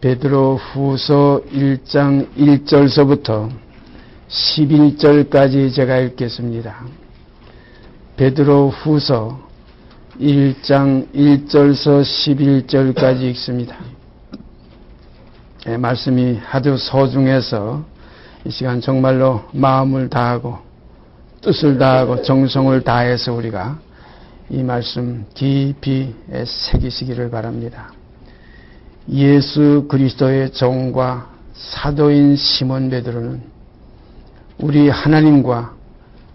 베드로 후서 1장 1절서부터 11절까지 제가 읽겠습니다. 베드로 후서 1장 1절서 11절까지 읽습니다. 말씀이 하도 소중해서 이 시간 정말로 마음을 다하고 뜻을 다하고 정성을 다해서 우리가 이 말씀 깊이 새기시기를 바랍니다. 예수 그리스도의 종과 사도인 시몬 베드로는 우리 하나님과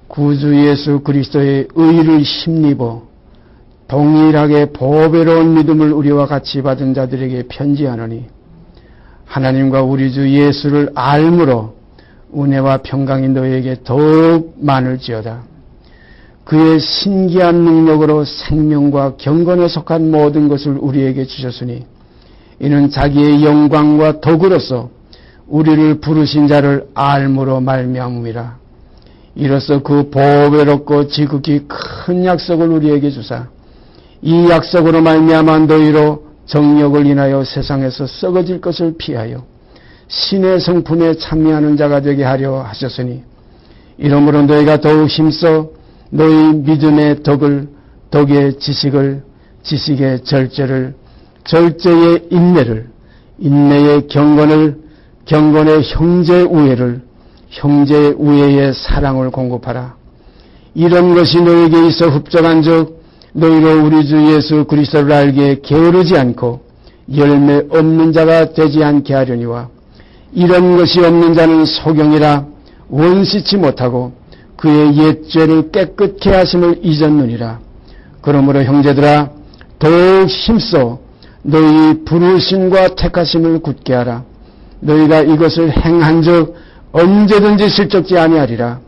구주 예수 그리스도의 의를 힘입어 동일하게 보배로운 믿음을 우리와 같이 받은 자들에게 편지하노니 하나님과 우리 주 예수를 알므로 은혜와 평강이 너희에게 더욱 많을지어다. 그의 신기한 능력으로 생명과 경건에 속한 모든 것을 우리에게 주셨으니 이는 자기의 영광과 덕으로서 우리를 부르신 자를 알므로 말미암음이라. 이로써 그 보배롭고 지극히 큰 약속을 우리에게 주사 이 약속으로 말미암아 너희로 정력을 인하여 세상에서 썩어질 것을 피하여 신의 성품에 참여하는 자가 되게 하려 하셨으니 이러므로 너희가 더욱 힘써 너희 믿음의 덕을, 덕의 지식을, 지식의 절제를, 절제의 인내를, 인내의 경건을, 경건의 형제 우애를, 형제의 우애의 사랑을 공급하라. 이런 것이 너희에게 있어 흡족한 즉 너희로 우리 주 예수 그리스도를 알기에 게으르지 않고 열매 없는 자가 되지 않게 하려니와 이런 것이 없는 자는 소경이라 원시치 못하고 그의 옛 죄를 깨끗게 하심을 잊었느니라. 그러므로 형제들아 더욱 힘써 너희 부르심과 택하심을 굳게 하라. 너희가 이것을 행한즉 언제든지 실족지 아니하리라.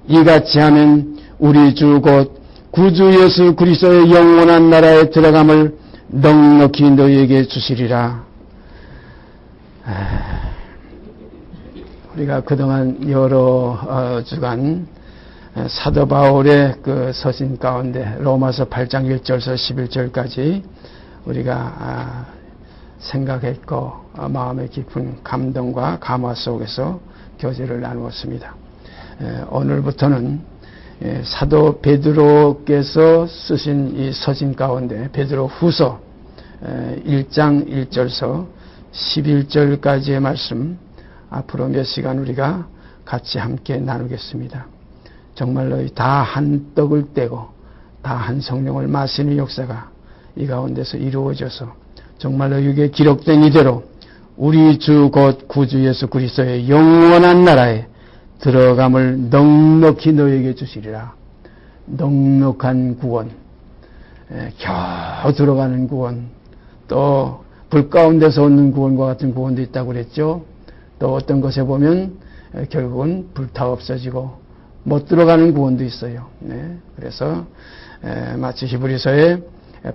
이같이 하면 우리 주 곧 구주 예수 그리스도의 영원한 나라에 들어감을 넉넉히 너희에게 주시리라. 우리가 그동안 여러 주간 사도 바울의 그 서신 가운데 로마서 8장 1절서 11절까지 우리가 생각했고 마음의 깊은 감동과 감화 속에서 교제를 나누었습니다. 오늘부터는 사도 베드로께서 쓰신 이 서신 가운데 베드로 후서 1장 1절서 11절까지의 말씀 앞으로 몇 시간 우리가 같이 함께 나누겠습니다. 정말로 다 한 떡을 떼고 다 한 성령을 마시는 역사가 이 가운데서 이루어져서 정말로 이게 기록된 이대로 우리 주 곧 구주 예수 그리스도의 영원한 나라에 들어감을 넉넉히 너에게 주시리라. 넉넉한 구원, 겨우 들어가는 구원, 또 불 가운데서 얻는 구원과 같은 구원도 있다고 그랬죠. 또 어떤 것에 보면 결국은 불타 없어지고 못 들어가는 구원도 있어요. 그래서 마치 히브리서에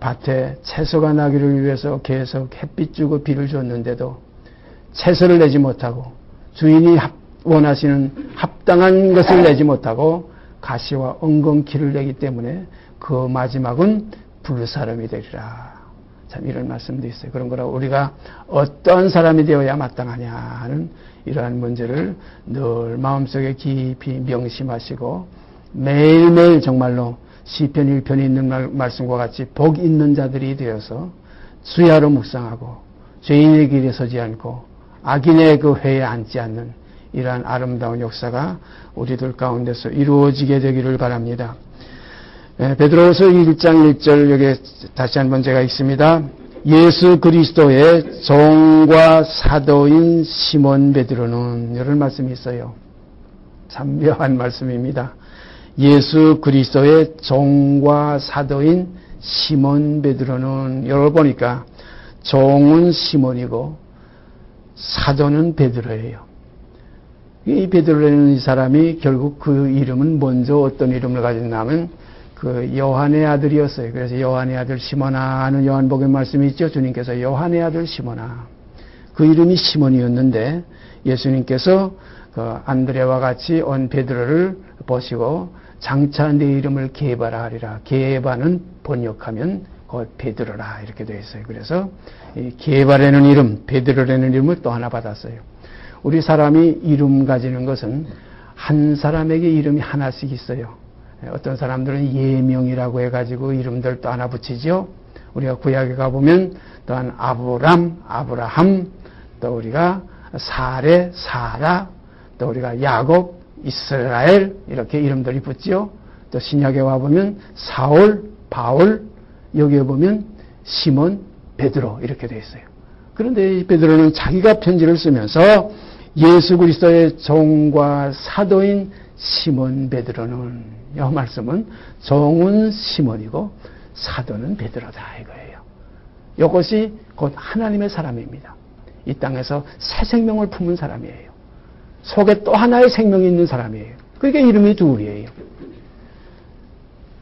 밭에 채소가 나기를 위해서 계속 햇빛 주고 비를 줬는데도 채소를 내지 못하고 주인이 원하시는 합당한 것을 내지 못하고 가시와 엉겅퀴를 내기 때문에 그 마지막은 불사름이 되리라. 참 이런 말씀도 있어요. 그런 거라 우리가 어떤 사람이 되어야 마땅하냐 하는 이러한 문제를 늘 마음속에 깊이 명심하시고 매일매일 정말로 시편 1편에 있는 말씀과 같이 복 있는 자들이 되어서 주야로 묵상하고 죄인의 길에 서지 않고 악인의 그 회에 앉지 않는 이러한 아름다운 역사가 우리들 가운데서 이루어지게 되기를 바랍니다. 베드로후서 1장 1절 여기 다시 한번 제가 읽습니다. 예수 그리스도의 종과 사도인 시몬 베드로는 이런 말씀이 있어요. 참 묘한 말씀입니다. 예수 그리스도의 종과 사도인 시몬 베드로는 여기 보니까 종은 시몬이고 사도는 베드로예요. 이 베드로라는 이 사람이 결국 그 이름은 먼저 어떤 이름을 가졌냐면 그 요한의 아들이었어요. 그래서 요한의 아들 시몬아 하는 요한복음 말씀이 있죠. 주님께서 요한의 아들 시몬아. 그 이름이 시몬이었는데 예수님께서 그 안드레와 같이 온 베드로를 보시고 장차 내 이름을 게바라 하리라. 게바는 번역하면 곧 베드로라 이렇게 되어 있어요. 그래서 이 게바라는 이름, 베드로라는 이름을 또 하나 받았어요. 우리 사람이 이름 가지는 것은 한 사람에게 이름이 하나씩 있어요. 어떤 사람들은 예명이라고 해가지고 이름들 또 하나 붙이죠. 우리가 구약에 가보면 또한 아브람, 아브라함, 또 우리가 사레, 사라, 또 우리가 야곱, 이스라엘 이렇게 이름들이 붙죠. 또 신약에 와보면 사울, 바울, 여기에 보면 시몬, 베드로 이렇게 되어 있어요. 그런데 이 베드로는 자기가 편지를 쓰면서 예수 그리스도의 종과 사도인 시몬 베드로는 이 말씀은 종은 시몬이고 사도는 베드로다 이거예요. 이것이 곧 하나님의 사람입니다. 이 땅에서 새 생명을 품은 사람이에요. 속에 또 하나의 생명이 있는 사람이에요. 그게 이름이 둘이에요.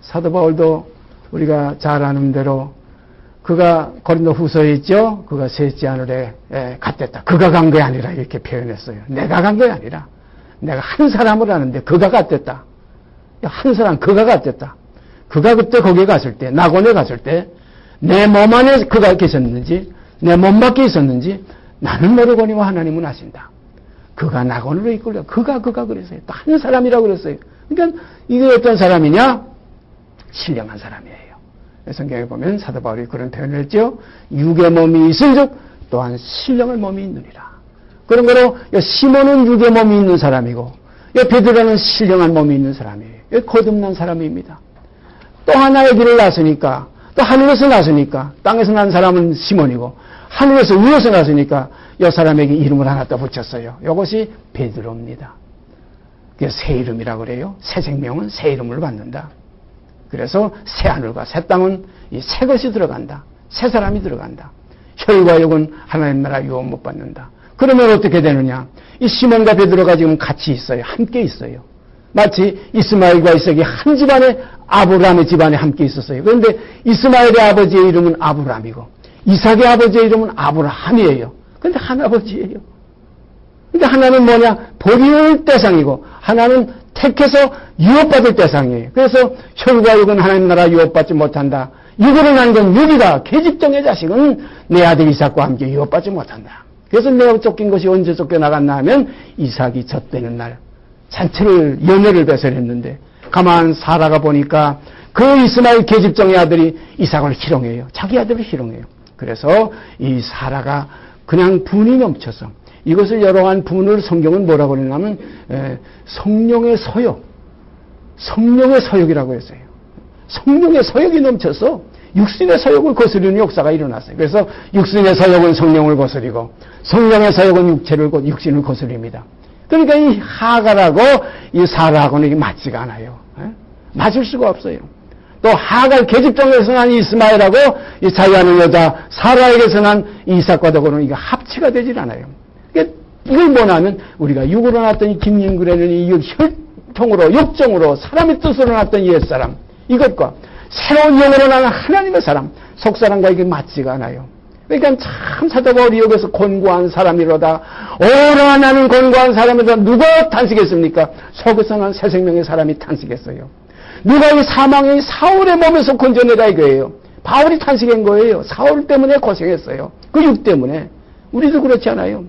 사도 바울도 우리가 잘 아는 대로 그가 고린도 후서에 있죠. 그가 셋째 하늘에 갔댔다. 그가 간 게 아니라 이렇게 표현했어요. 내가 간 게 아니라 내가 한 사람을 아는데 그가 갔댔다. 한 사람 그가 갔댔다. 그가 그때 거기에 갔을 때 낙원에 갔을 때 내 몸 안에 그가 계셨는지 내 몸 밖에 있었는지 나는 모르거니와 하나님은 아신다. 그가 낙원으로 이끌려 그가 그랬어요. 또 한 사람이라고 그랬어요. 그러니까 이게 어떤 사람이냐? 신령한 사람이에요. 성경에 보면 사도 바울이 그런 표현을 했죠. 육의 몸이 있은즉 또한 신령한 몸이 있느니라. 그런 거로 시몬은 육의 몸이 있는 사람이고 베드로는 신령한 몸이 있는 사람이에요. 거듭난 사람입니다. 또 하나의 길을 나서니까 또 하늘에서 나서니까 땅에서 난 사람은 시몬이고 하늘에서 위에서 나서니까 이 사람에게 이름을 하나 더 붙였어요. 이것이 베드로입니다. 그게 새 이름이라고 그래요. 새 생명은 새 이름을 받는다. 그래서 새 하늘과 새 땅은 이 새 것이 들어간다. 새 사람이 들어간다. 혈과 육은 하나님 나라 유업 못 받는다. 그러면 어떻게 되느냐? 이 시몬과 베드로가 지금 같이 있어요. 함께 있어요. 마치 이스마엘과 이삭이 한 집안에 아브라함의 집안에 함께 있었어요. 그런데 이스마엘의 아버지의 이름은 아브라함이고 이삭의 아버지의 이름은 아브라함이에요. 그런데 한 아버지예요. 그러니까 하나는 뭐냐? 버릴 대상이고 하나는 택해서 유업받을 대상이에요. 그래서 혈과 육은 하나님 나라 유업받지 못한다. 육으로 난 건 육이다. 계집종의 자식은 내 아들 이삭과 함께 유업받지 못한다. 그래서 내가 쫓긴 것이 언제 쫓겨나갔나 하면 이삭이 젖되는 날 잔치를 연회를 배설했는데 가만 사라가 보니까 그 이스마엘 계집종의 아들이 이삭을 희롱해요. 자기 아들을 희롱해요. 그래서 이 사라가 그냥 분이 넘쳐서 이것을 여러한 분을 성경은 뭐라고 그러냐면 성령의 서욕, 성령의 서욕이라고 했어요. 성령의 서욕이 넘쳐서 육신의 서욕을 거스르는 역사가 일어났어요. 그래서 육신의 서욕은 성령을 거스리고 성령의 서욕은 육신을 거스립니다. 그러니까 이 하갈하고 이 사라하고는 이게 맞지가 않아요. 맞을 수가 없어요. 또 하갈 계집종에서 난 이스마엘하고 이 자유하는 여자 사라에게서 난 이삭과 더불어는 이게 합치가 되질 않아요. 이걸 뭐냐면 우리가 육으로 났던 이 김윤글에는 이 혈통으로 육정으로 사람의 뜻으로 났던 옛사람 이것과 새로운 영으로 나는 하나님의 사람 속사람과 이게 맞지가 않아요. 그러니까 참 사도 바울이 여기서 곤고한 사람이로다. 오라 나는 곤고한 사람이로다. 누가 탄식했습니까? 속에서 난 새 생명의 사람이 탄식했어요. 누가 이 사망의 사울의 몸에서 건져내라 이거예요. 바울이 탄식한 거예요. 사울 때문에 고생했어요. 그 육 때문에. 우리도 그렇지 않아요.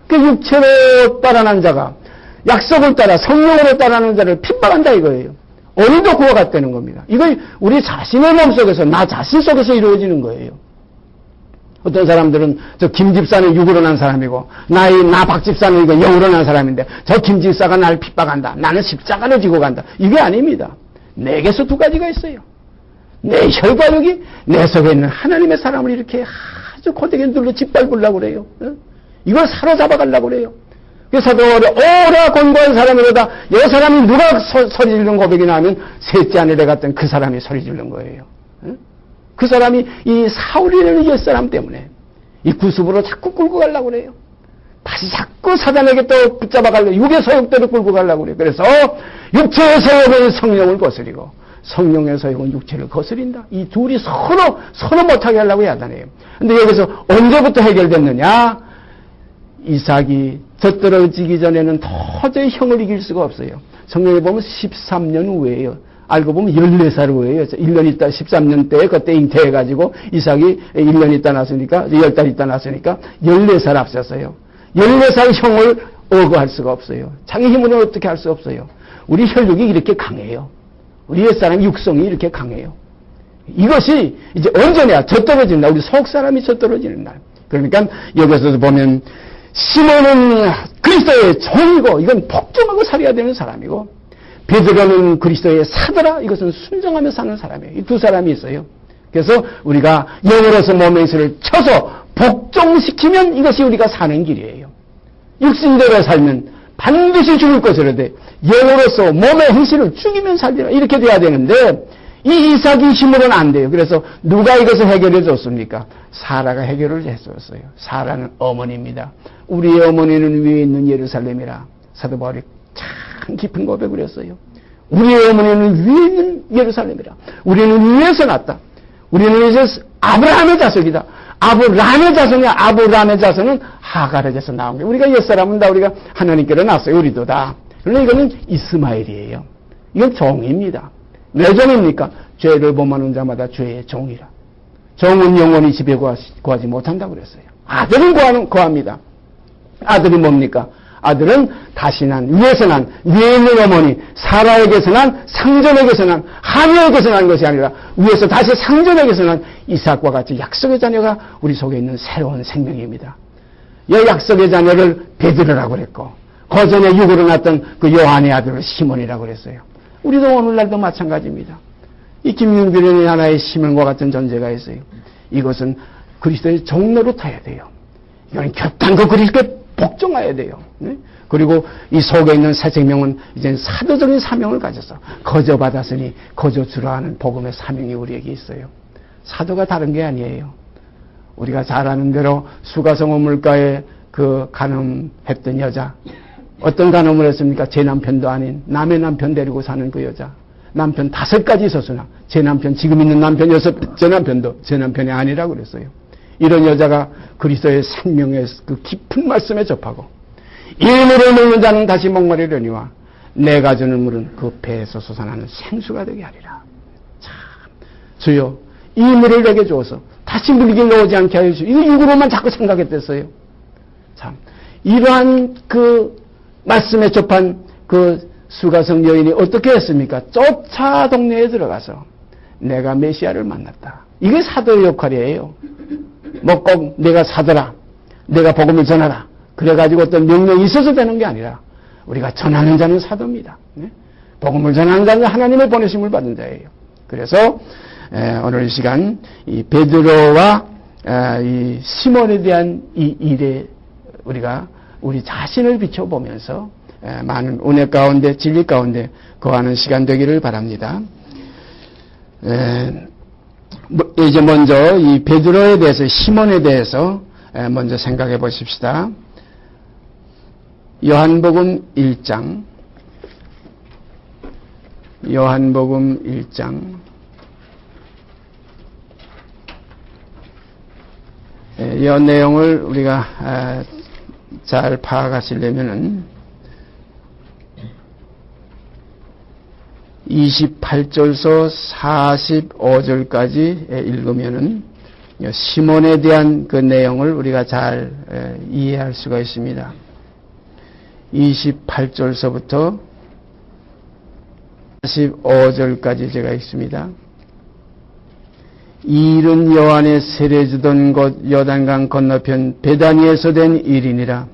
그 육체로 따라난 자가 약속을 따라 성령으로 따라하는 자를 핍박한다 이거예요. 어린도 그와 같다는 겁니다. 이거 우리 자신의 몸 속에서 나 자신 속에서 이루어지는 거예요. 어떤 사람들은 저 김집사는 육으로 난 사람이고 나 박집사는 이거 영으로 난 사람인데 저 김집사가 나를 핍박한다. 나는 십자가를 지고 간다. 이게 아닙니다. 내게서 두 가지가 있어요. 내 혈과력이 내 속에 있는 하나님의 사람을 이렇게 아주 고되게 눌러 짓밟으려고 그래요. 이걸 사로잡아가려고 그래요. 그래서 오라 곤고한 사람이로다. 이 사람이 누가 소리 지르는 고백이나 하면 셋째 아내에 갔던 그 사람이 소리 지르는 거예요. 그 사람이 이 사울이라는 옛사람 때문에 이 구습으로 자꾸 끌고 가려고 그래요. 다시 자꾸 사단에게 또 붙잡아 가려고 육의 서욕대로 끌고 가려고 그래요. 그래서 육체의 서욕은 성령을 거스리고 성령의 서욕은 육체를 거스린다. 이 둘이 서로 못하게 하려고 야단해요. 근데 여기서 언제부터 해결됐느냐? 이삭이 젖떨어지기 전에는 도저히 형을 이길 수가 없어요. 성경에 보면 13년 후에요. 알고 보면 14살 후에요. 1년 있다 13년 때 그때 잉태해가지고 이삭이 1년 있다 났으니까 10달 있다 났으니까 14살 앞섰어요. 14살 형을 어거할 수가 없어요. 자기 힘으로 어떻게 할 수 없어요. 우리 혈육이 이렇게 강해요. 우리 옛사람 육성이 이렇게 강해요. 이것이 이제 언제냐? 젖떨어진다. 우리 속사람이 젖떨어지는 날. 그러니까 여기서도 보면 시몬은 그리스도의 종이고 이건 복종하고 살아야 되는 사람이고 베드로는 그리스도의 사도라. 이것은 순종하며 사는 사람이에요. 이 두 사람이 있어요. 그래서 우리가 영으로서 몸의 행실을 쳐서 복종시키면 이것이 우리가 사는 길이에요. 육신대로 살면 반드시 죽을 것이라되 영으로서 몸의 행실을 죽이면 살리라. 이렇게 돼야 되는데 이 이삭이 힘으로는 안 돼요. 그래서 누가 이것을 해결해 줬습니까? 사라가 해결을 해줬어요. 사라는 어머니입니다. 우리의 어머니는 위에 있는 예루살렘이라 사도 바울이 참 깊은 고백을 했어요. 우리의 어머니는 위에 있는 예루살렘이라. 우리는 위에서 났다. 우리는 이제 아브라함의 자손이다. 아브라함의 자손이야. 아브라함의 자손은 하갈에게서 나온 거예요. 우리가 옛사람은 다 우리가 하나님께로 났어요. 우리도 다. 그러나 이거는 이스마엘이에요. 이건 종입니다. 왜 종입니까? 죄를 범하는 자마다 죄의 종이라. 종은 영원히 집에 구하지 못한다고 그랬어요. 아들은 구합니다. 아들이 뭡니까? 아들은 다시 난, 위에서 난, 위에 있는 어머니, 사라에게서 난, 상전에게서 난, 하녀에게서 난 것이 아니라 위에서 다시 상전에게서 난 이삭과 같이 약속의 자녀가 우리 속에 있는 새로운 생명입니다. 이 약속의 자녀를 베드로라고 그랬고 거전에 육으로 났던 그 요한의 아들을 시몬이라고 그랬어요. 우리도 오늘날도 마찬가지입니다. 이 김용빈의 하나의 시몬과 같은 존재가 있어요. 이것은 그리스도의 종로로 타야 돼요. 이건 결단코 그리스도에 복종해야 돼요. 네? 그리고 이 속에 있는 새 생명은 이제 사도적인 사명을 가져서 거저 받았으니 거저 주라 하는 복음의 사명이 우리에게 있어요. 사도가 다른 게 아니에요. 우리가 잘 아는 대로 수가성 우물가에 그 간음했던 여자, 어떤 간음을 했습니까? 제 남편도 아닌 남의 남편 데리고 사는 그 여자. 남편 5가지 있었으나 제 남편, 지금 있는 남편 6째 남편도 제 남편이 아니라고 그랬어요. 이런 여자가 그리스도의 생명의 그 깊은 말씀에 접하고 이 물을 먹는 자는 다시 목마르려니와 내가 주는 물은 그 배에서 솟아나는 생수가 되게 하리라. 참, 주여 이 물을 내게 주어서 다시 물길 나오지 않게 하여 주시오. 이거 육으로만 자꾸 생각했댔어요. 참, 이러한 그 말씀에 접한 그 수가성 여인이 어떻게 했습니까? 쫓아 동네에 들어가서 내가 메시아를 만났다. 이게 사도의 역할이에요. 뭐 꼭 내가 사더라, 내가 복음을 전하라, 그래가지고 어떤 명령이 있어서 되는 게 아니라 우리가 전하는 자는 사도입니다. 네? 복음을 전하는 자는 하나님의 보내심을 받은 자예요. 그래서 오늘 이 시간 이 베드로와 이 시몬에 대한 이 일에 우리가 우리 자신을 비춰보면서 많은 은혜 가운데 진리 가운데 거하는 시간 되기를 바랍니다. 이제 먼저 이 베드로에 대해서 시몬에 대해서 먼저 생각해 보십시다. 요한복음 1장 요한복음 1장 이 내용을 우리가 잘 파악하시려면은 28절서 45절까지 읽으면은 시몬에 대한 그 내용을 우리가 잘 이해할 수가 있습니다. 28절서부터 45절까지 제가 읽습니다. 이 일은 요한의 세례주던 곳 요단강 건너편 베다니에서 된 일이니라.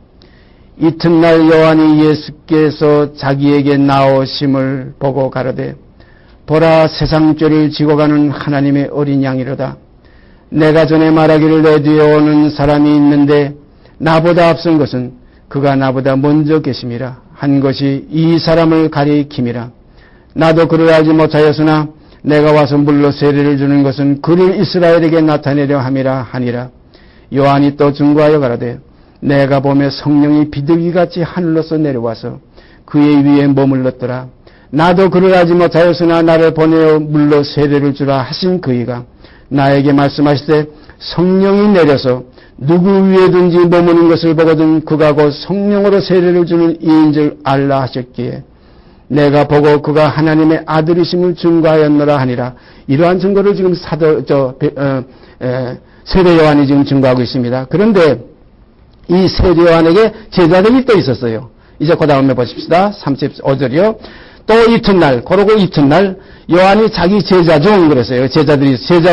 이튿날 요한이 예수께서 자기에게 나오심을 보고 가로되 보라 세상 죄를 지고 가는 하나님의 어린 양이로다. 내가 전에 말하기를 내 뒤에 오는 사람이 있는데 나보다 앞선 것은 그가 나보다 먼저 계심이라 한 것이 이 사람을 가리킴이라. 나도 그를 알지 못하였으나 내가 와서 물로 세례를 주는 것은 그를 이스라엘에게 나타내려 함이라 하니라. 요한이 또 증거하여 가라되 내가 보매 성령이 비둘기같이 하늘로서 내려와서 그의 위에 머물렀더라. 나도 그를 알지 못하였으나 나를 보내어 물로 세례를 주라 하신 그이가 나에게 말씀하시되 성령이 내려서 누구 위에든지 머무는 것을 보거든 그가 곧 성령으로 세례를 주는 이인 줄 알라 하셨기에 내가 보고 그가 하나님의 아들이심을 증거하였노라 하니라. 이러한 증거를 지금 세례 요한이 지금 증거하고 있습니다. 그런데 이 세례 요한에게 제자들이 또 있었어요. 이제 그 다음에 보십시다. 35절이요. 또 이튿날, 고르고 이튿날 요한이 자기 제자 중 그랬어요. 제자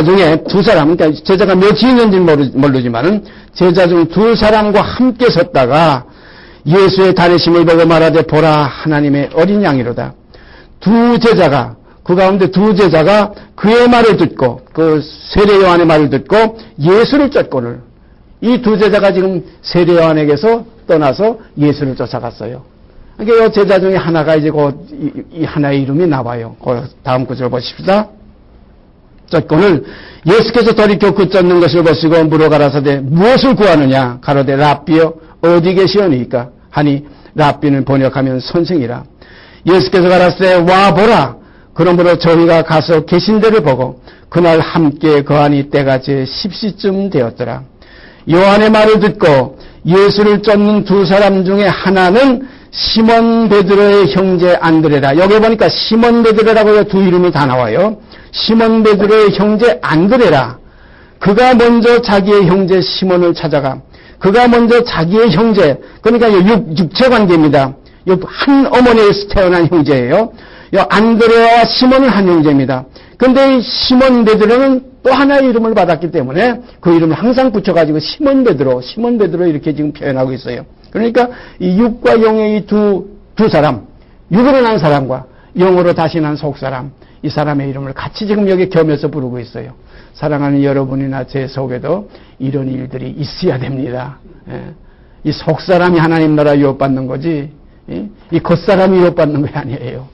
중에 두 사람, 그러니까 제자가 몇이 있는지 모르지만은 제자 중 두 사람과 함께 섰다가 예수의 다리심을 보고 말하되 보라 하나님의 어린 양이로다. 그 가운데 두 제자가 그의 말을 듣고 그 세례 요한의 말을 듣고 예수를 쫓고를 이 두 제자가 지금 세례 요한에게서 떠나서 예수를 쫓아갔어요. 그러니까 이 제자 중에 하나가 이제 이 하나의 이름이 나와요. 그 다음 구절 보십시다. 쫓고는 예수께서 돌이켜 그 쫓는 것을 보시고 물어가라사대 무엇을 구하느냐 가로되 랍비여 어디 계시오니까 하니 랍비는 번역하면 선생이라. 예수께서 가라사대 와 보라. 그러므로 저희가 가서 계신 데를 보고 그날 함께 거하니 때가 제 10시쯤 되었더라. 요한의 말을 듣고 예수를 쫓는 두 사람 중에 하나는 시몬 베드로의 형제 안드레라. 여기 보니까 시몬 베드로라고 두 이름이 다 나와요. 시몬 베드로의 형제 안드레라. 그가 먼저 자기의 형제 시몬을 찾아가 그가 먼저 자기의 형제, 그러니까 육체 관계입니다. 한 어머니에서 태어난 형제예요. 안드레와 시몬은 한 형제입니다. 그런데 이 시몬 베드로는 또 하나의 이름을 받았기 때문에 그 이름을 항상 붙여가지고 시몬 베드로 이렇게 지금 표현하고 있어요. 그러니까 이 육과 영의 이 두 사람, 육으로 난 사람과 영으로 다시 난 속사람, 이 사람의 이름을 같이 지금 여기 겸해서 부르고 있어요. 사랑하는 여러분이나 제 속에도 이런 일들이 있어야 됩니다. 이 속사람이 하나님 나라 유업받는 거지, 이 겉사람이 유업받는 게 아니에요.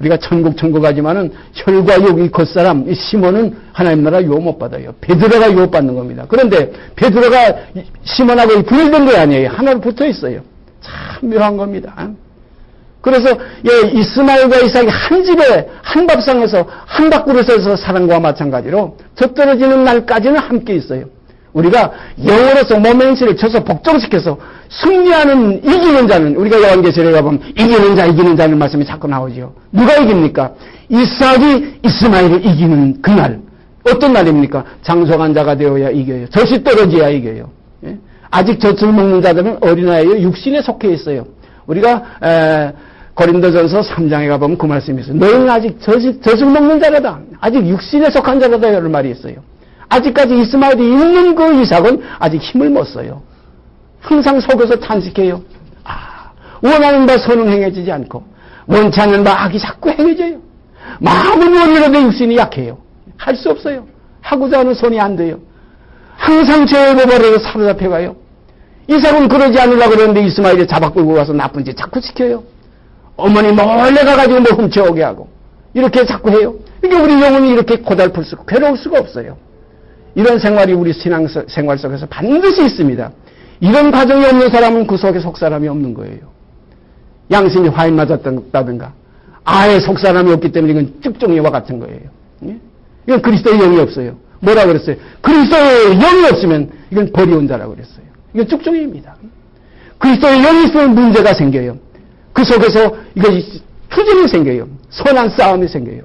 우리가 천국 하지만은 혈과 육, 이 겉사람, 이 시몬은 하나님 나라 유업 못 받아요. 베드로가 유업받는 겁니다. 그런데 베드로가 시몬하고 분리된 게 아니에요. 하나로 붙어 있어요. 참 묘한 겁니다. 그래서 이스마엘과 이삭이 한 집에 한 밥상에서 한 밥그릇에서 사랑과 마찬가지로 젖떨어지는 날까지는 함께 있어요. 우리가 영으로서 몸의 행실을 쳐서 복종시켜서 승리하는 이기는 자는 우리가 요한계시록에 가보면 이기는 자는 말씀이 자꾸 나오지요. 누가 이깁니까? 이삭이 이스마엘을 이기는 그날. 어떤 날입니까? 장성한 자가 되어야 이겨요. 젖이 떨어져야 이겨요. 아직 젖을 먹는 자들은 어린아이의 육신에 속해 있어요. 우리가 고린도전서 3장에 가보면 그 말씀이 있어요. 너희는 아직 젖을 먹는 자라다. 아직 육신에 속한 자라다. 이런 말이 있어요. 아직까지 이스마엘이 있는 그 이삭은 아직 힘을 못 써요. 항상 속에서 탄식해요. 원하는 바 손은 행해지지 않고 원치 않는 바 악이 자꾸 행해져요. 마음은 원이라도 육신이 약해요. 할 수 없어요. 하고자 하는 손이 안 돼요. 항상 죄의 고발에서 사로잡혀가요. 이삭은 그러지 않으려고 그러는데 이스마엘이 잡아 끌고 가서 나쁜 짓 자꾸 시켜요. 어머니 몰래 가가지고 뭐 훔쳐오게 하고 이렇게 자꾸 해요. 그러니까 우리 영혼이 이렇게 고달플 수가 괴로울 수가 없어요. 이런 생활이 우리 신앙 생활 속에서 반드시 있습니다. 이런 과정이 없는 사람은 그 속에 속사람이 없는 거예요. 양심이 화인 맞았다든가 아예 속사람이 없기 때문에 이건 쭉종이와 같은 거예요. 이건 그리스도의 영이 없어요. 뭐라 그랬어요? 그리스도의 영이 없으면 이건 버리온 자라고 그랬어요. 이건 쭉종입니다. 그리스도의 영이 있으면 문제가 생겨요. 그 속에서 이것이 투쟁이 생겨요. 선한 싸움이 생겨요.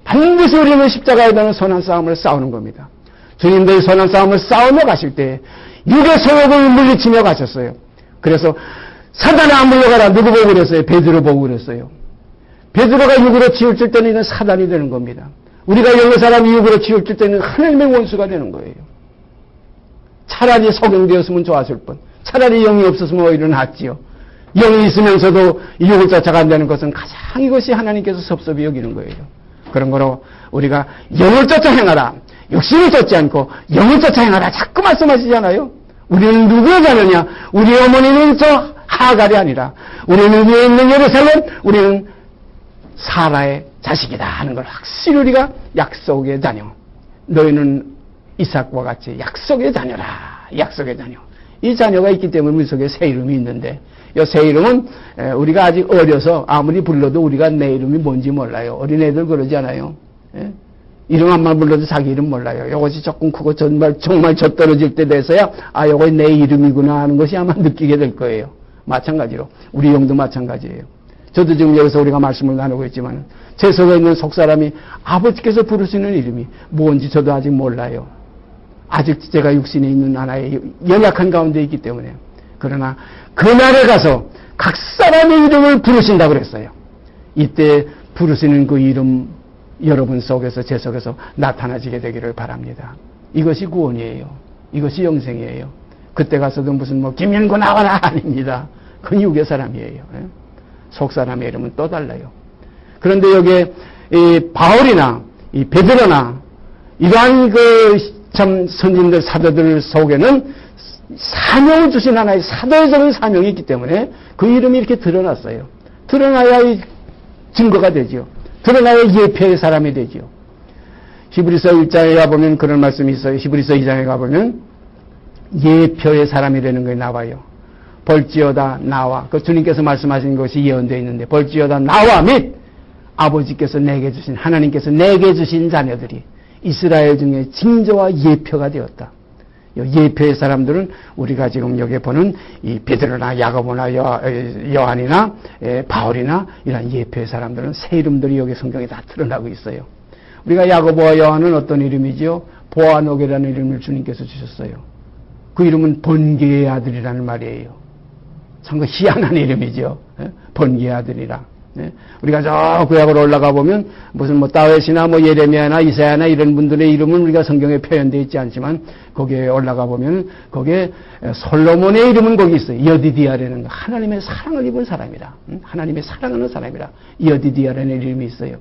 반드시 우리는 십자가에 대한 선한 싸움을 싸우는 겁니다. 주님들이 선한 싸움을 싸우며 가실 때 육의 소욕을 물리치며 가셨어요. 그래서 사단아 물러가라. 누구 보고 그랬어요? 베드로 보고 그랬어요. 베드로가 육으로 치우칠 때는 이건 사단이 되는 겁니다. 우리가 영의 사람이 육으로 치우칠 때는 하나님의 원수가 되는 거예요. 차라리 석용되었으면 좋았을 뿐. 차라리 영이 없었으면 오히려 낫지요. 영이 있으면서도 육을 쫓아간다는 것은 가장 이것이 하나님께서 섭섭히 여기는 거예요. 그런 거로 우리가 영을 쫓아 행하라. 육신을 쫓지 않고 영을 쫓아 행하라. 자꾸 말씀하시잖아요. 우리는 누구의 자녀냐? 우리 어머니는 저 하갈이 아니라 우리는 위에 있는 예루살렘, 우리는 사라의 자식이다 하는 걸 확실히 우리가 약속의 자녀. 너희는 이삭과 같이 약속의 자녀라. 약속의 자녀. 이 자녀가 있기 때문에 우리 속에 새 이름이 있는데 이 새 이름은 우리가 아직 어려서 아무리 불러도 우리가 내 이름이 뭔지 몰라요. 어린애들 그러지 않아요. 이름 한번 불러도 자기 이름 몰라요. 이것이 조금 크고 정말 젖떨어질 때 돼서야 이것이 내 이름이구나 하는 것이 아마 느끼게 될 거예요. 마찬가지로 우리 영도 마찬가지예요. 저도 지금 여기서 우리가 말씀을 나누고 있지만 제 속에 있는 속사람이 아버지께서 부르시는 이름이 뭔지 저도 아직 몰라요. 아직 제가 육신에 있는 하나의 연약한 가운데 있기 때문에. 그러나 그날에 가서 각 사람의 이름을 부르신다고 그랬어요. 이때 부르시는 그 이름 여러분 속에서 제 속에서 나타나지게 되기를 바랍니다. 이것이 구원이에요. 이것이 영생이에요. 그때 가서도 무슨 뭐 김연구 나와라 아닙니다. 그건 육의 사람이에요. 속 사람의 이름은 또 달라요. 그런데 여기에 이 바울이나 이 베드로나 이러한 그 참 선진들 사도들 속에는 사명을 주신 하나의 사도적인 사명이 있기 때문에 그 이름이 이렇게 드러났어요. 드러나야 이 증거가 되죠. 드러나야 예표의 사람이 되죠. 히브리서 1장에 가보면 그런 말씀이 있어요. 히브리서 2장에 가보면 예표의 사람이 되는 것이 나와요. 벌지어다 나와. 그 주님께서 말씀하신 것이 예언되어 있는데 벌지어다 나와 및 아버지께서 내게 주신 하나님께서 내게 주신 자녀들이 이스라엘 중에 징조와 예표가 되었다. 예표의 사람들은 우리가 지금 여기 보는 이 베드로나 야고보나 요한이나 바울이나 이런 예표의 사람들은 새 이름들이 여기 성경에 다 드러나고 있어요. 우리가 야고보와 요한은 어떤 이름이지요? 보아노게라는 이름을 주님께서 주셨어요. 그 이름은 번개의 아들이라는 말이에요. 참 희한한 이름이죠. 번개의 아들이라. 우리가 저 구약으로 올라가 보면 무슨 뭐 다윗이나 뭐 예레미야나 이사야나 이런 분들의 이름은 우리가 성경에 표현되어 있지 않지만 거기에 올라가 보면 거기에 솔로몬의 이름은 거기 있어요. 여디디아라는 하나님의 사랑을 입은 사람이라. 하나님의 사랑하는 사람이라. 여디디아라는 이름이 있어요.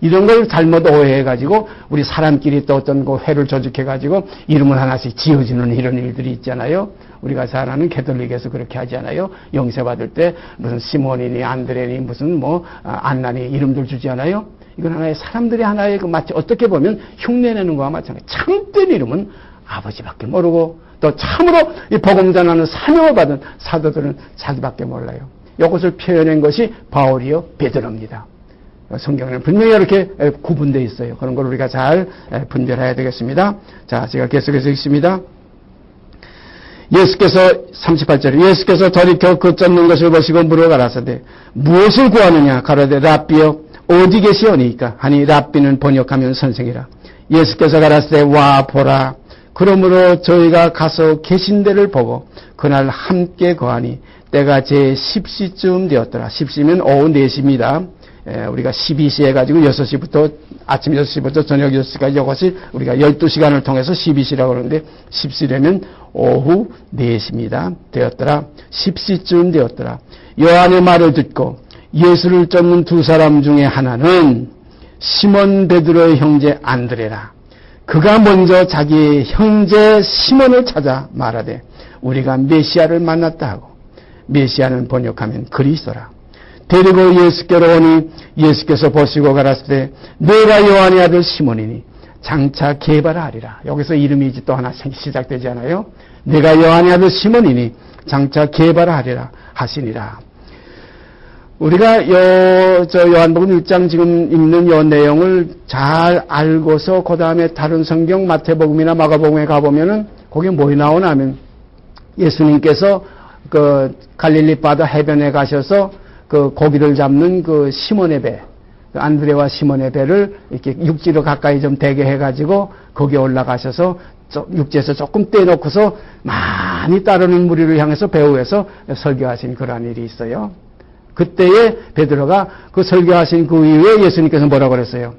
이런 걸 잘못 오해해가지고 우리 사람끼리 또 어떤 그 회를 조직해가지고 이름을 하나씩 지어주는 이런 일들이 있잖아요. 우리가 잘 아는 캐톨릭에서 그렇게 하지 않아요. 영세받을 때 무슨 시몬이니 안드레니 무슨 뭐 안나니 이름들 주지 않아요. 이건 하나의 사람들이 하나의 그 마치 어떻게 보면 흉내내는 거와 마찬가지. 참된 이름은 아버지밖에 모르고 또 참으로 이 복음 전하는 사명을 받은 사도들은 자기밖에 몰라요. 이것을 표현한 것이 바울이요 베드로입니다. 성경에는 분명히 이렇게 구분되어 있어요. 그런 걸 우리가 잘 분별해야 되겠습니다. 자, 제가 계속해서 읽습니다. 예수께서 38절에 예수께서 돌이켜 그 쫓는 것을 보시고 물어 가라사대 무엇을 구하느냐 가로되 랍비여 어디 계시오니까 하니 랍비는 번역하면 선생이라. 예수께서 가라사대 와 보라. 그러므로 저희가 가서 계신 데를 보고 그날 함께 거하니 때가 제 10시쯤 되었더라. 10시면 오후 4시입니다. 우리가 12시 해가지고 6시부터 아침 6시부터 저녁 6시까지 이것이 우리가 12시간을 통해서 12시라고 그러는데 10시라면 오후 4시입니다. 되었더라. 10시쯤 되었더라. 요한의 말을 듣고 예수를 쫓는 두 사람 중에 하나는 시몬 베드로의 형제 안드레라. 그가 먼저 자기의 형제 시몬을 찾아 말하되 우리가 메시아를 만났다 하고 메시아는 번역하면 그리스도라. 데리고 예수께로 오니 예수께서 보시고 가라사대 내가 요한의 아들 시몬이니 장차 게바라하리라. 여기서 이름이 이제 또 하나 시작되지 않아요? 내가 요한의 아들 시몬이니 장차 게바라하리라 하시니라. 우리가 요한복음 1장 지금 읽는 요 내용을 잘 알고서 그 다음에 다른 성경 마태복음이나 마가복음에 가보면은 거기에 뭐가 나오나 하면 예수님께서 그 갈릴리 바다 해변에 가셔서 그 고기를 잡는 그 시몬의 배, 그 안드레와 시몬의 배를 이렇게 육지로 가까이 좀 대게 해가지고 거기에 올라가셔서 육지에서 조금 떼놓고서 많이 따르는 무리를 향해서 배후에서 설교하신 그러한 일이 있어요. 그때에 베드로가 그 설교하신 그 이후에 예수님께서 뭐라고 그랬어요?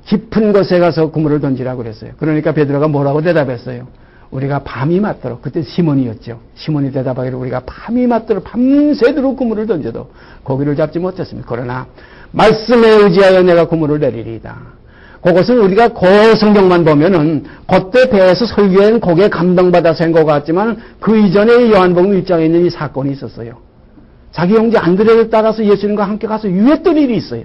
깊은 곳에 가서 그물을 던지라고 그랬어요. 그러니까 베드로가 뭐라고 대답했어요? 우리가 밤이 맞도록, 그때 시몬이었죠. 시몬이 대답하기를 우리가 밤이 맞도록 밤새도록 그물을 던져도 고기를 잡지 못했습니다. 그러나 말씀에 의지하여 내가 그물을 내리리이다. 그것은 우리가 그 성경만 보면은 그때 배에서 설교한 곡에 감동받아서 한 것 같지만 그 이전에 요한복음 1장에 있는 이 사건이 있었어요. 자기 형제 안드레를 따라서 예수님과 함께 가서 유했던 일이 있어요.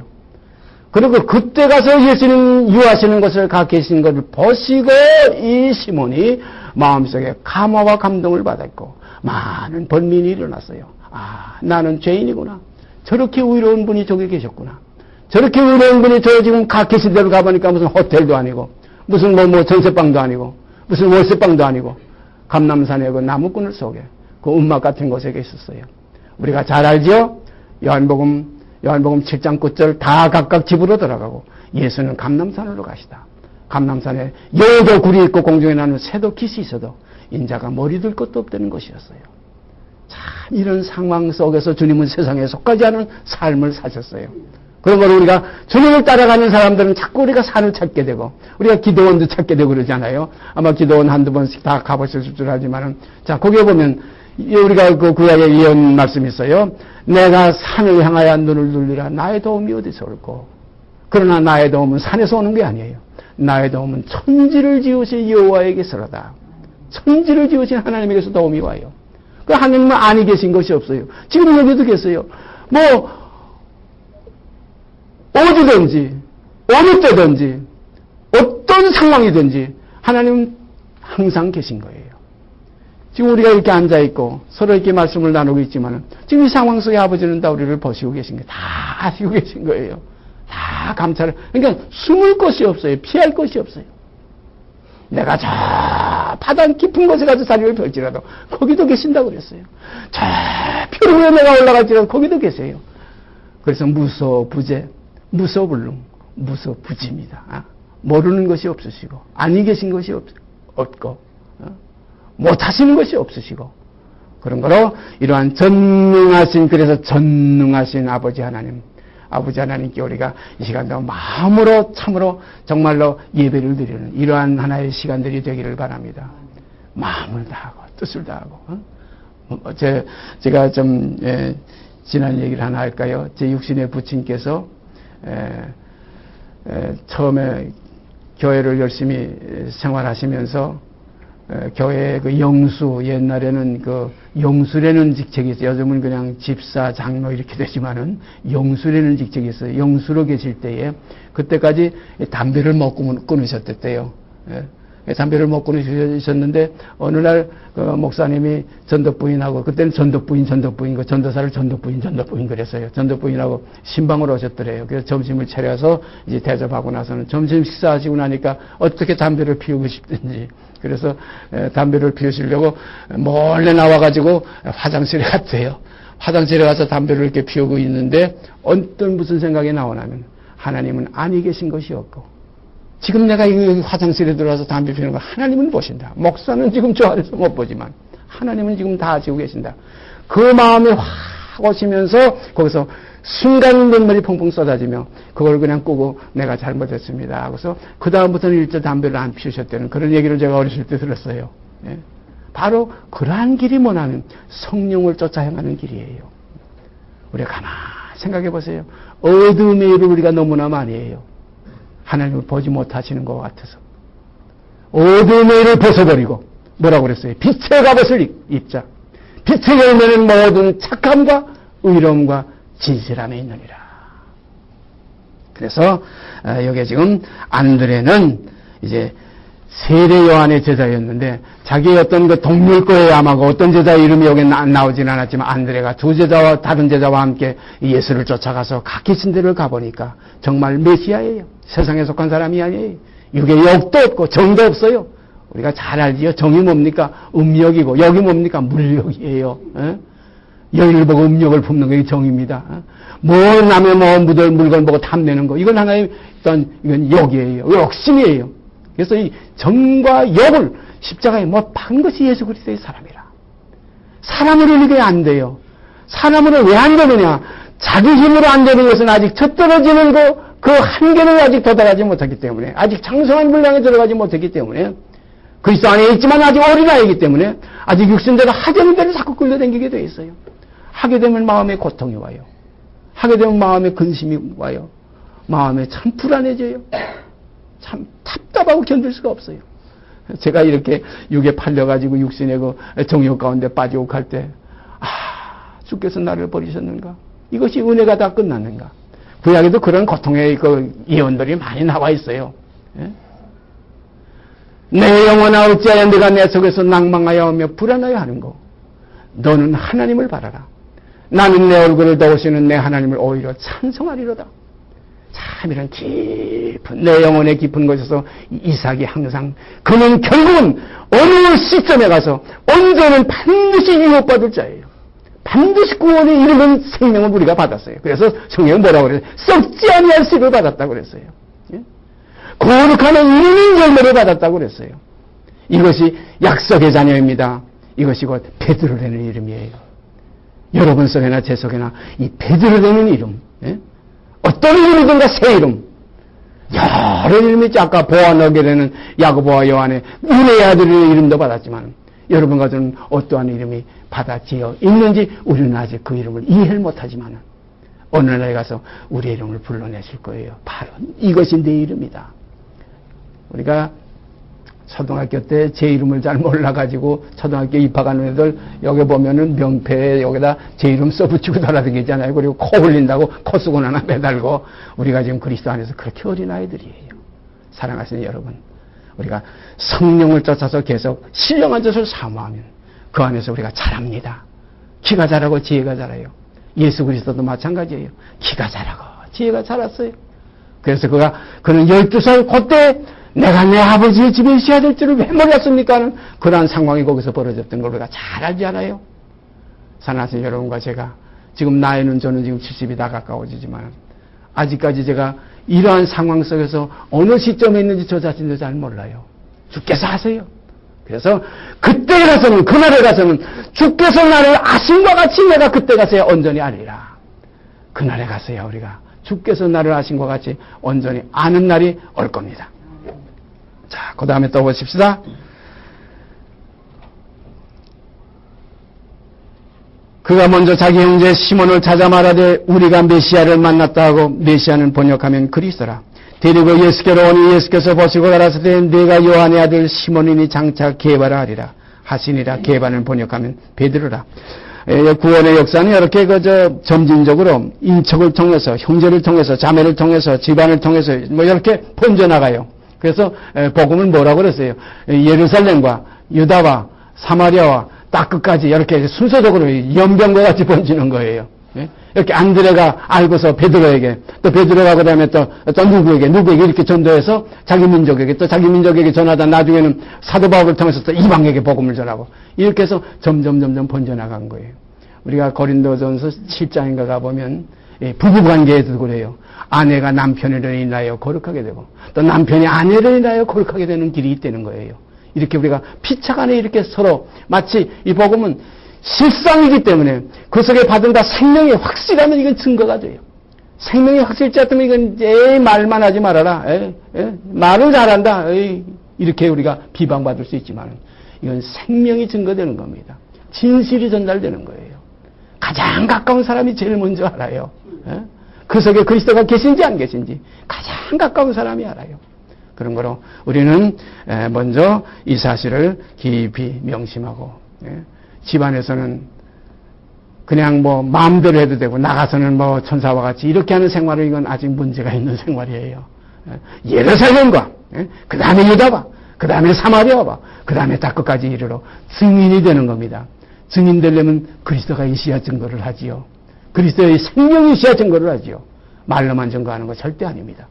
그리고 그때 가서 예수님 유하시는 것을 가 계신 것을 보시고 이 시몬이 마음속에 감화와 감동을 받았고 많은 번민이 일어났어요. 아, 나는 죄인이구나. 저렇게 의로운 분이 저기 계셨구나. 저렇게 의로운 분이 저 지금 가 계신 데로 가보니까 무슨 호텔도 아니고 무슨 뭐 전세방도 아니고 무슨 월세방도 아니고 감남산의 그 나무꾼을 속에 그 움막 같은 곳에 계셨어요. 우리가 잘 알죠? 요한복음 7장 9절 다 각각 집으로 돌아가고 예수는 감람산으로 가시다. 감람산에 여도 굴이 있고 공중에 나는 새도 깃이 있어도 인자가 머리 들 것도 없다는 것이었어요. 참 이런 상황 속에서 주님은 세상에 속하지 않은 삶을 사셨어요. 그런 걸 우리가 주님을 따라가는 사람들은 자꾸 우리가 산을 찾게 되고 우리가 기도원도 찾게 되고 그러잖아요. 아마 기도원 한두 번씩 다 가보셨을 줄 알지만은 자 거기에 보면 우리가 그 구약의 예언 말씀이 있어요. 내가 산을 향하여 눈을 돌리라. 나의 도움이 어디서 올고. 그러나 나의 도움은 산에서 오는 게 아니에요. 나의 도움은 천지를 지으신 여호와에게서로다. 천지를 지으신 하나님에게서 도움이 와요. 그 하나님은 아니 계신 것이 없어요. 지금 여기도 계세요. 뭐 어디든지 어느 때든지 어떤 상황이든지 하나님은 항상 계신 거예요. 지금 우리가 이렇게 앉아있고 서로 이렇게 말씀을 나누고 있지만 지금 이 상황 속에 아버지는 다 우리를 보시고 계신 거예요. 다 아시고 계신 거예요. 다 감찰을. 그러니까 숨을 곳이 없어요. 피할 곳이 없어요. 내가 저 바다 깊은 곳에 가서 자리를 펼지라도 거기도 계신다고 그랬어요. 저 표류에 내가 올라갈지라도 거기도 계세요. 그래서 무소부재, 무소불능, 무소부지입니다. 모르는 것이 없으시고 아니 계신 것이 없고 못하시는 것이 없으시고 그런 거로 이러한 전능하신 그래서 전능하신 아버지 하나님께 우리가 이 시간도 마음으로 참으로 정말로 예배를 드리는 이러한 하나의 시간들이 되기를 바랍니다. 마음을 다하고 뜻을 다하고 제가 좀 지난 얘기를 하나 할까요? 제 육신의 부친께서 처음에 교회를 열심히 생활하시면서 교회의 그 영수, 옛날에는 그 영수라는 직책이 있어요. 요즘은 그냥 집사, 장로 이렇게 되지만은 영수라는 직책이 있어요. 영수로 계실 때에 그때까지 담배를 못 끊으셨댔대요. 담배를 못 끊으셨는데 어느 날 그 목사님이 전도부인하고 그때는 전도부인 그 전도사를 전도부인 그랬어요. 전도부인하고 신방으로 오셨더래요. 그래서 점심을 차려서 이제 대접하고 나서는 점심 식사하시고 나니까 어떻게 담배를 피우고 싶든지 그래서 담배를 피우시려고 몰래 나와가지고 화장실에 갔대요. 화장실에 가서 담배를 이렇게 피우고 있는데 어떤 무슨 생각이 나오냐면 하나님은 아니 계신 것이 없고 지금 내가 이 화장실에 들어와서 담배 피우는 거 하나님은 보신다. 목사는 지금 저 아래서 못 보지만 하나님은 지금 다 아시고 계신다. 그 마음에 확 오시면서 거기서 순간 눈물이 펑펑 쏟아지며 그걸 그냥 끄고 내가 잘못했습니다. 그래서 그 다음부터는 일절 담배를 안 피우셨다는 그런 얘기를 제가 어렸을 때 들었어요. 예? 바로 그러한 길이 뭐냐면 성령을 쫓아 행하는 길이에요. 우리가 가만히 생각해 보세요. 어둠의 일을 우리가 너무나 많이 해요. 하나님을 보지 못하시는 것 같아서. 어둠의 일을 벗어버리고 뭐라고 그랬어요? 빛의 갑옷을 입자. 빛의 열매는 모든 착함과 의로움과 진실함에 있느니라. 그래서 여기 지금 안드레는 이제 세례 요한의 제자였는데 자기의 어떤 그 동물거에 아마 어떤 제자 이름이 여기 나오지는 않았지만 안드레가 두 제자와 다른 제자와 함께 예수를 쫓아가서 각기 신대를 가보니까 정말 메시아예요. 세상에 속한 사람이 아니에요. 육에 역도 없고 정도 없어요. 우리가 잘 알지요. 정이 뭡니까? 음력이고 역이 뭡니까? 물력이에요. 여인을 보고 음력을 품는 게 정입니다. 남의 묻을 물건 보고 탐내는 거 이건 하나의 어떤 이건 역이에요. 욕심이에요. 그래서 이 정과 역을 십자가에 못 박은 것이 예수 그리스도의 사람이라. 사람으로 이게 안 돼요. 사람으로 왜 안 되느냐? 자기 힘으로 안 되는 것은 아직 젖떨어지는 그 한계를 아직 도달하지 못했기 때문에 아직 장성한 분량에 들어가지 못했기 때문에 그리스도 안에 있지만 아직 어린아이이기 때문에 아직 육신대로 하려는 대로 자꾸 끌려다니게 돼 있어요. 하게 되면 마음에 고통이 와요. 하게 되면 마음에 근심이 와요. 마음에 참 불안해져요. 참 답답하고 견딜 수가 없어요. 제가 이렇게 육에 팔려가지고 육신의 그 정욕 가운데 빠지고 갈 때, 주께서 나를 버리셨는가? 이것이 은혜가 다 끝났는가? 구약에도 그런 고통의 그 예언들이 많이 나와 있어요. 예? 내 영혼아 어찌하여 네가 내 속에서 낭망하여 오며 불안하여 하는 거. 너는 하나님을 바라라. 나는 내 얼굴을 도우시는 내 하나님을 오히려 찬송하리로다. 참 이런 깊은 내 영혼의 깊은 곳에서 이삭이 항상 그는 결국은 어느 시점에 가서 언제는 반드시 유혹받을 자예요. 반드시 구원에 이르는 생명을 우리가 받았어요. 그래서 성경은 뭐라고 그래요? 썩지 아니할 습을 받았다고 그랬어요. 예? 거룩함의 이르는 열매를 받았다고 그랬어요. 이것이 약속의 자녀입니다. 이것이 곧 베드로라는 이름이에요. 여러분 속에나 제 속에나 이 베드로라는 이름, 예? 어떤 이름이든가 새 이름, 여러 이름이 있죠. 아까 보아너게라는 야고보와 요한의 우레의 아들의 이름도 받았지만 여러분 가족은 어떠한 이름이 받아지어 있는지 우리는 아직 그 이름을 이해를 못하지만 어느 날에 가서 우리의 이름을 불러내실 거예요. 바로 이것이 내 이름이다. 우리가 초등학교 때 제 이름을 잘 몰라가지고 초등학교 입학하는 애들 여기 보면은 명패에 여기다 제 이름 써붙이고 돌아다니잖아요. 그리고 코 흘린다고 코수건 하나 매달고 우리가 지금 그리스도 안에서 그렇게 어린 아이들이에요. 사랑하시는 여러분, 우리가 성령을 쫓아서 계속 신령한 것을 사모하면 그 안에서 우리가 자랍니다. 키가 자라고 지혜가 자라요. 예수 그리스도도 마찬가지예요. 키가 자라고 지혜가 자랐어요. 그래서 그는 12살 그때 내가 내 아버지의 집에 있어야 될 줄을 왜 몰랐습니까? 하는 그러한 상황이 거기서 벌어졌던 걸 우리가 잘 알지 않아요? 사랑하시는 여러분과 제가 지금 나이는 저는 지금 70이 다 가까워지지만 아직까지 제가 이러한 상황 속에서 어느 시점에 있는지 저 자신도 잘 몰라요. 주께서 아세요. 그래서 그때 가서는 그날에 가서는 주께서 나를 아심과 같이 내가 그때 가서야 온전히 알리라. 그날에 가서야 우리가 주께서 나를 아심과 같이 온전히 아는 날이 올 겁니다. 자, 그 다음에 또 보십시다. 그가 먼저 자기 형제 시몬을 찾아 말하되 우리가 메시아를 만났다 하고 메시아는 번역하면 그리스도라. 데리고 예수께로 오니 예수께서 보시고 가라사대 내가 요한의 아들 시몬이니 장차 게바라 하리라 하시니라. 게바는 번역하면 베드로라. 구원의 역사는 이렇게 점진적으로 인척을 통해서 형제를 통해서 자매를 통해서 집안을 통해서 뭐 이렇게 번져나가요. 그래서 복음은 뭐라고 그랬어요? 예루살렘과 유다와 사마리아와 딱 끝까지 이렇게 순서적으로 연병과 같이 번지는 거예요. 이렇게 안드레가 알고서 베드로에게 또 베드로가 그다음에 또 누구에게 이렇게 전도해서 자기 민족에게 또 자기 민족에게 전하다 나중에는 사도 바울을 통해서 또 이방에게 복음을 전하고 이렇게 해서 점점 번져나간 거예요. 우리가 고린도전서 7장인가 가보면 부부관계에도 그래요. 아내가 남편을 인하여 거룩하게 되고 또 남편이 아내를 인하여 거룩하게 되는 길이 있다는 거예요. 이렇게 우리가 피차간에 이렇게 서로 마치 이 복음은 실상이기 때문에 그 속에 받은 다 생명이 확실하면 이건 증거가 돼요. 생명이 확실치 않다면 이건 말만 하지 말아라. 말을 잘한다. 이렇게 우리가 비방받을 수 있지만 이건 생명이 증거되는 겁니다. 진실이 전달되는 거예요. 가장 가까운 사람이 제일 먼저 알아요. 그 속에 그리스도가 계신지 안 계신지 가장 가까운 사람이 알아요. 그런 거로 우리는 먼저 이 사실을 깊이 명심하고 집안에서는 그냥 뭐 마음대로 해도 되고 나가서는 뭐 천사와 같이 이렇게 하는 생활은 이건 아직 문제가 있는 생활이에요. 예루살렘과 그 다음에 유다와 그 다음에 사마리아와 그 다음에 다 끝까지 이르러 증인이 되는 겁니다. 증인 되려면 그리스도가 이시야 증거를 하지요. 그리스도의 생명이 이시야 증거를 하지요. 말로만 증거하는 거 절대 아닙니다.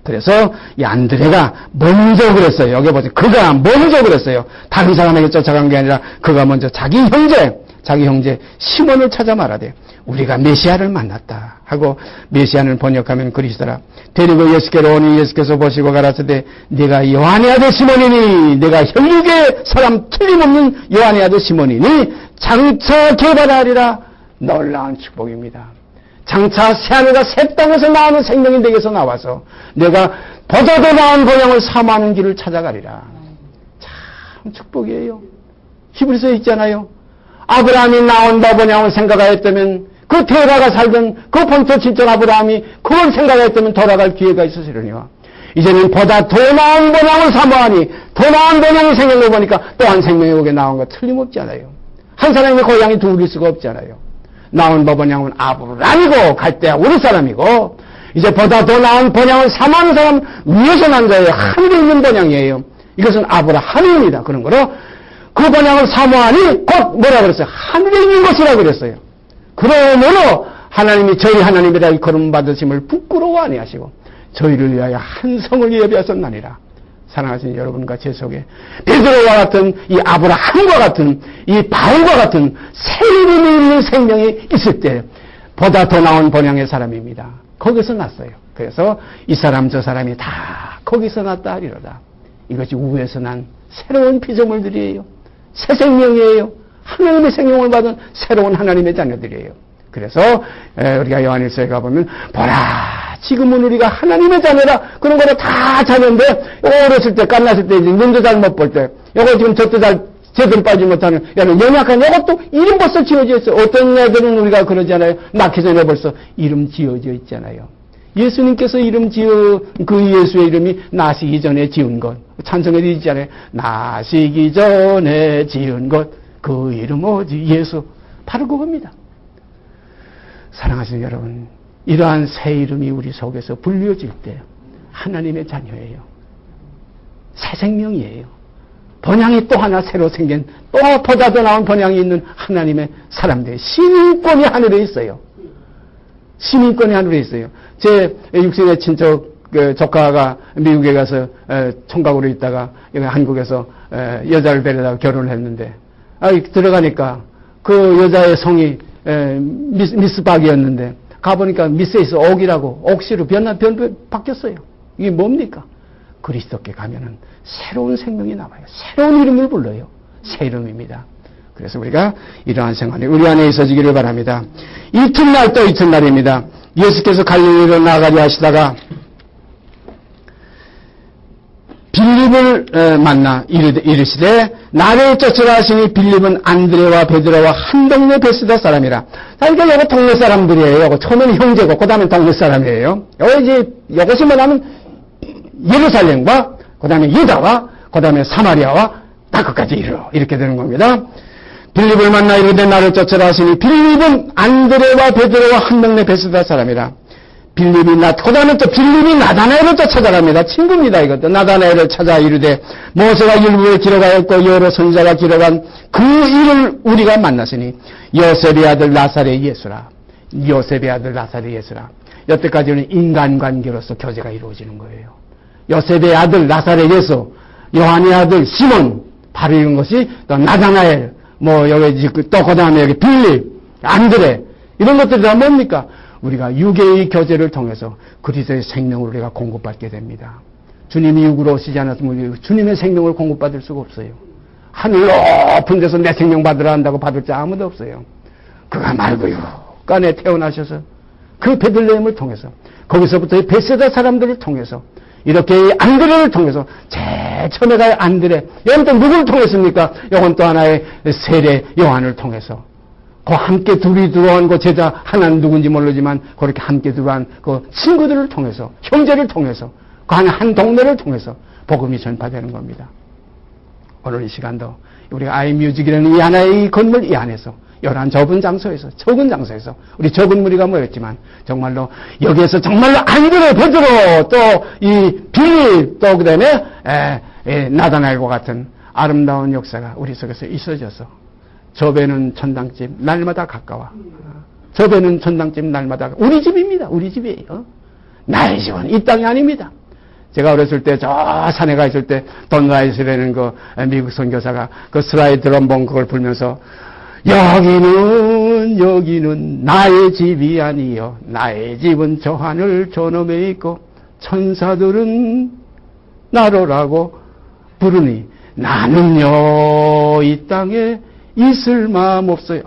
그래서 이 안드레가 먼저 그랬어요. 여기 보세요. 그가 먼저 그랬어요. 다른 사람에게 쫓아간 게 아니라 그가 먼저 자기 형제 시몬을 찾아 말하되 우리가 메시아를 만났다 하고 메시아는 번역하면 그리스도라. 데리고 예수께로 오니 예수께서 보시고 가라사대 네가 요한의 아들 시몬이니 내가 혈육의 사람 틀림없는 요한의 아들 시몬이니 장차 개발하리라. 놀라운 축복입니다. 장차 새하늘과 새 땅에서 나오는 생명이 내게서 나와서 내가 보다도 나은 본향을 사모하는 길을 찾아가리라. 참 축복이에요. 히브리서에 있잖아요. 아브라함이 나온 바 본향을 생각하였다면 그 테라가 살던 그 본토 친척 아브라함이 그걸 생각했다면 돌아갈 기회가 있었으려니와 이제는 보다 더 나은 본향을 사모하니 더 나은 본향이 생긴 거 보니까 또 한 생명이 오게 나온 거 틀림없지 않아요. 한 사람이 고향이 둘일 수가 없잖아요. 나온 번향은 아브라함이고 갈대아 우리 사람이고 이제 보다 더 나은 번향을 사모하는 사람 위에서 난 자예요. 하늘에 있는 번향이에요. 이것은 아브라함입니다. 그런 거로 그 번향을 사모하니 곧 뭐라 그랬어요? 하늘에 있는 것이라 그랬어요. 그러므로 하나님이 저희 하나님이라 일컬음 받으심을 부끄러워 아니하시고 저희를 위하여 한 성을 예비하셨나니라. 사랑하시는 여러분과 제 속에 베드로와 같은 이 아브라함과 같은 이 바울과 같은 새 이름이 있는 생명이 있을 때 보다 더 나은 번영의 사람입니다. 거기서 났어요. 그래서 이 사람 저 사람이 다 거기서 났다 하리로다. 이것이 우에서 난 새로운 피조물들이에요. 새 생명이에요. 하나님의 생명을 받은 새로운 하나님의 자녀들이에요. 그래서 우리가 요한일서에 가보면 보라 지금은 우리가 하나님의 자녀라 그런 거를 다 자녀인데 어렸을 때 깜났을 때 눈도 잘 못 볼 때 요거 지금 젖도 잘 제대로 빠지지 못하는 연약한 요것도 이름 벌써 지어져 있어요. 어떤 애들은 우리가 그러잖아요. 낳기 전에 벌써 이름 지어져 있잖아요. 예수님께서 이름 지어 그 예수의 이름이 나시기 전에 지은 것 찬송에 있잖아요. 나시기 전에 지은 것 그 이름 오직 예수 바로 그겁니다. 사랑하시는 여러분 이러한 새 이름이 우리 속에서 불려질 때 하나님의 자녀예요. 새 생명이에요. 번향이 또 하나 새로 생긴 또 보다 더 나은 번향이 있는 하나님의 사람들 시민권이 하늘에 있어요. 시민권이 하늘에 있어요. 제 육신의 친척 조카가 미국에 가서 총각으로 있다가 한국에서 여자를 데려다가 결혼을 했는데 들어가니까 그 여자의 성이 미스 박이었는데 가보니까 미스에서 옥이라고 옥시로 바뀌었어요. 이게 뭡니까? 그리스도께 가면은 새로운 생명이 나와요. 새로운 이름을 불러요. 새 이름입니다. 그래서 우리가 이러한 생활이 우리 안에 있어지기를 바랍니다. 이튿날 또 이튿날입니다. 예수께서 갈릴리로 나가려 하시다가 빌립을 만나 이르시되 나를 쫓으라 하시니 빌립은 안드레와 베드로와 한 동네 베스다 사람이라. 그러니까 이거 동네 사람들이에요. 이거 처음에는 형제고 그 다음에 동네 사람이에요. 이것이 뭐냐면 예루살렘과 그 다음에 유다와 그 다음에 사마리아와 다 끝까지 이렇게 되는 겁니다. 빌립을 만나 이르되 나를 쫓으라 하시니 빌립은 안드레와 베드로와 한 동네 베스다 사람이라. 그 다음에 또 빌립이 나다나엘을 또 찾아갑니다. 친구입니다, 이것도. 나다나엘을 찾아 이르되 모세가 율법을 기록하였고 여러 선지자가 기록한 그 일을 우리가 만났으니 요셉의 아들 나사렛 예수라. 요셉의 아들 나사렛 예수라. 여태까지는 인간관계로서 교제가 이루어지는 거예요. 요셉의 아들 나사렛 예수, 요한의 아들 시몬, 바로 이런 것이 또 나다나엘, 여기 또 그 다음에 여기 빌립, 안드레, 이런 것들이 다 뭡니까? 우리가 육의 교제를 통해서 그리스도의 생명을 우리가 공급받게 됩니다. 주님이 육으로 오시지 않았으면 주님의 생명을 공급받을 수가 없어요. 하늘 높은 데서 내 생명 받으라 한다고 받을 자 아무도 없어요. 그가 말고요. 간에 태어나셔서 그 베들레헴을 통해서 거기서부터 베세다 사람들을 통해서 이렇게 안드레를 통해서 제일 처음에 안드레 여러분 또 누구를 통했습니까? 이건 또 하나의 세례 요한을 통해서 그 함께 둘이 들어온 그 제자 하나는 누군지 모르지만 그렇게 함께 들어온 그 친구들을 통해서 형제를 통해서 그 한 동네를 통해서 복음이 전파되는 겁니다. 오늘 이 시간도 우리 아이뮤직이라는 이 하나의 건물 이 안에서 열한 적은 장소에서 우리 적은 무리가 모였지만 정말로 여기에서 정말로 안드레 베드로 또 이 빌립 또 그다음에 나다나엘과 같은 아름다운 역사가 우리 속에서 있어져서 저 배는 천당집 날마다 가까워. 저 배는 천당집 날마다 우리 집입니다. 우리 집이에요. 나의 집은 이 땅이 아닙니다. 제가 어렸을 때 저 산에 가 있을 때 돈 라이스라는 그 미국 선교사가 그 슬라이드 드럼본 그걸 불면서 여기는 나의 집이 아니요 나의 집은 저 하늘 저놈에 있고 천사들은 나로라고 부르니 나는요 이 땅에 있을 마음 없어요.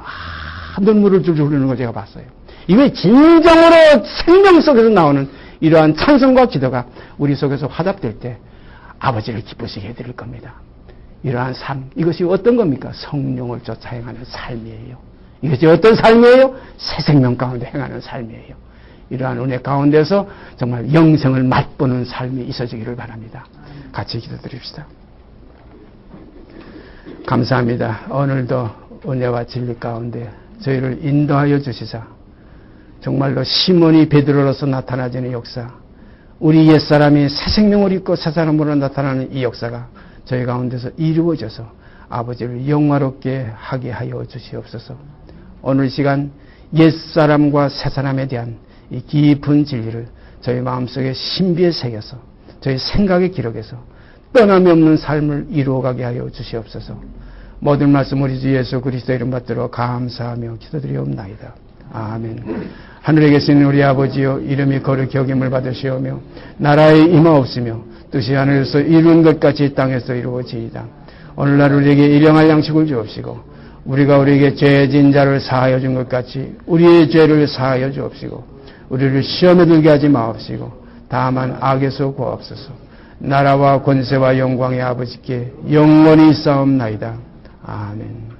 눈물을 줄줄 흐르는 걸 제가 봤어요. 이게 진정으로 생명 속에서 나오는 이러한 찬송과 기도가 우리 속에서 화답될 때 아버지를 기쁘시게 해드릴 겁니다. 이러한 삶, 이것이 어떤 겁니까? 성령을 쫓아 행하는 삶이에요. 이것이 어떤 삶이에요? 새 생명 가운데 행하는 삶이에요. 이러한 은혜 가운데서 정말 영생을 맛보는 삶이 있어지기를 바랍니다. 같이 기도드립시다. 감사합니다. 오늘도 은혜와 진리 가운데 저희를 인도하여 주시사 정말로 시몬이 베드로로서 나타나지는 역사, 우리 옛사람이 새 생명을 입고 새 사람으로 나타나는 이 역사가 저희 가운데서 이루어져서 아버지를 영화롭게 하게 하여 주시옵소서. 오늘 시간 옛사람과 새사람에 대한 이 깊은 진리를 저희 마음속에 신비에 새겨서 저희 생각에 기록해서 떠남이 없는 삶을 이루어가게 하여 주시옵소서. 모든 말씀 우리 주 예수 그리스도 이름 받들어 감사하며 기도드리옵나이다. 아멘. 하늘에 계신 우리 아버지여, 이름이 거룩히 여김을 받으시오며 나라에 임하옵시며 뜻이 하늘에서 이룬 것 같이 땅에서 이루어지이다. 오늘날 우리에게 일용할 양식을 주옵시고 우리가 우리에게 죄진 자를 사하여 준 것 같이 우리의 죄를 사하여 주옵시고 우리를 시험에 들게 하지 마옵시고 다만 악에서 구하옵소서. 나라와 권세와 영광의 아버지께 영원히 싸움나이다. 아멘.